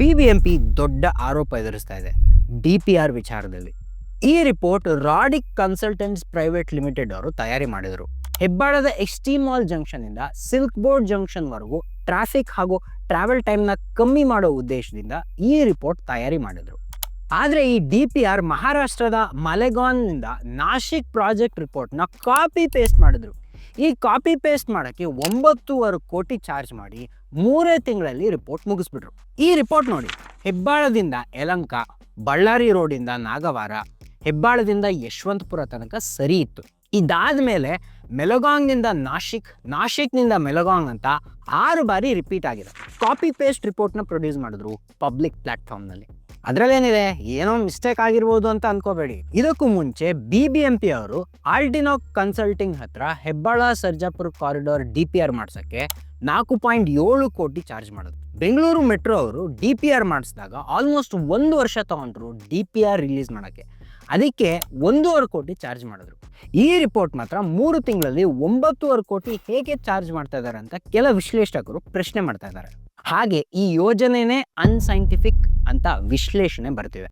BBMP ದೊಡ್ಡ ಆರೋಪ ಎದುರಿಸ್ತಾ ಇದೆ ಡಿಪಿಆರ್ ವಿಚಾರದಲ್ಲಿ. ಈ ರಿಪೋರ್ಟ್ ರಾಡಿಕ್ ಕನ್ಸಲ್ಟೆಂಟ್ಸ್ ಪ್ರೈವೇಟ್ ಲಿಮಿಟೆಡ್ ಅವರು ತಯಾರಿ ಮಾಡಿದರು. ಹೆಬ್ಬಾಳದ ಎಕ್ಸ್ಟ್ರೀಮ್ ಮಾಲ್ ಜಂಕ್ಷನ್ ಇಂದ ಸಿಲ್ಕ್ ಬೋರ್ಡ್ ಜಂಕ್ಷನ್ ವರೆಗೂ ಟ್ರಾಫಿಕ್ ಹಾಗೂ ಟ್ರಾವೆಲ್ ಟೈಮ್ ನ ಕಮ್ಮಿ ಮಾಡೋ ಉದ್ದೇಶದಿಂದ ಈ ರಿಪೋರ್ಟ್ ತಯಾರಿ ಮಾಡಿದ್ರು. ಆದ್ರೆ ಈ ಡಿಪಿಆರ್ ಮಹಾರಾಷ್ಟ್ರದ ಮಲೆಗಾನ್ ನಿಂದ ನಾಶಿಕ್ ಪ್ರಾಜೆಕ್ಟ್ ರಿಪೋರ್ಟ್ ನ ಕಾಪಿ ಪೇಸ್ಟ್ ಮಾಡಿದ್ರು. ಈ ಕಾಪಿ ಪೇಸ್ಟ್ ಮಾಡಕ್ಕೆ 9.5 ಕೋಟಿ ಚಾರ್ಜ್ ಮಾಡಿ 3 ತಿಂಗಳಲ್ಲಿ ರಿಪೋರ್ಟ್ ಮುಗಿಸ್ಬಿಟ್ರು. ಈ ರಿಪೋರ್ಟ್ ನೋಡಿ, ಹೆಬ್ಬಾಳದಿಂದ ಯಲಹಂಕ, ಬಳ್ಳಾರಿ ರೋಡಿಂದ ನಾಗವಾರ, ಹೆಬ್ಬಾಳದಿಂದ ಯಶವಂತಪುರ ತನಕ ಸರಿ ಇತ್ತು. ಇದಾದ್ಮೇಲೆ ಮೆಲಗಾಂಗ್ನಿಂದ ನಾಶಿಕ್ನಿಂದ ಮೆಲಗಾಂಗ್ ಅಂತ 6 ಬಾರಿ ರಿಪೀಟ್ ಆಗಿದೆ. ಕಾಪಿ ಪೇಸ್ಟ್ ರಿಪೋರ್ಟ್ನ ಪ್ರೊಡ್ಯೂಸ್ ಮಾಡಿದ್ರು ಪಬ್ಲಿಕ್ ಪ್ಲಾಟ್ಫಾರ್ಮ್ನಲ್ಲಿ. ಅದರಲ್ಲೇನಿದೆ, ಏನೋ ಮಿಸ್ಟೇಕ್ ಆಗಿರ್ಬೋದು ಅಂತ ಅನ್ಕೋಬೇಡಿ. ಇದಕ್ಕೂ ಮುಂಚೆ ಬಿಬಿಎಂಪಿ ಅವರು ಆಲ್ಟಿನೋ ಕನ್ಸಲ್ಟಿಂಗ್ ಹತ್ರ ಹೆಬ್ಬಾಳ ಸರ್ಜಾಪುರ ಕಾರಿಡಾರ್ ಡಿಪಿಆರ್ ಮಾಡ್ಸಕ್ಕೆ 4.7 ಕೋಟಿ ಚಾರ್ಜ್ ಮಾಡಿದ್ರು. ಬೆಂಗಳೂರು ಮೆಟ್ರೋ ಅವರು ಡಿಪಿಆರ್ ಮಾಡಿಸಿದಾಗ ಆಲ್ಮೋಸ್ಟ್ 1 ವರ್ಷ ತಗೊಂಡ್ರು ಡಿಪಿಆರ್ ರಿಲೀಸ್ ಮಾಡೋಕ್ಕೆ. ಅದಕ್ಕೆ 1.5 ಕೋಟಿ ಚಾರ್ಜ್ ಮಾಡಿದ್ರು. ಈ ರಿಪೋರ್ಟ್ ಮಾತ್ರ 3 ತಿಂಗಳಲ್ಲಿ 9.5 ಕೋಟಿ ಹೇಗೆ ಚಾರ್ಜ್ ಮಾಡ್ತಾ ಇದ್ದಾರೆ ಅಂತ ಕೆಲ ವಿಶ್ಲೇಷಕರು ಪ್ರಶ್ನೆ ಮಾಡ್ತಾ ಇದ್ದಾರೆ. ಹಾಗೆ ಈ ಯೋಜನೆನೇ ಅನ್ಸೈಂಟಿಫಿಕ್ ಅಂತ ವಿಶ್ಲೇಷಣೆ ಬರ್ತಿದೆ.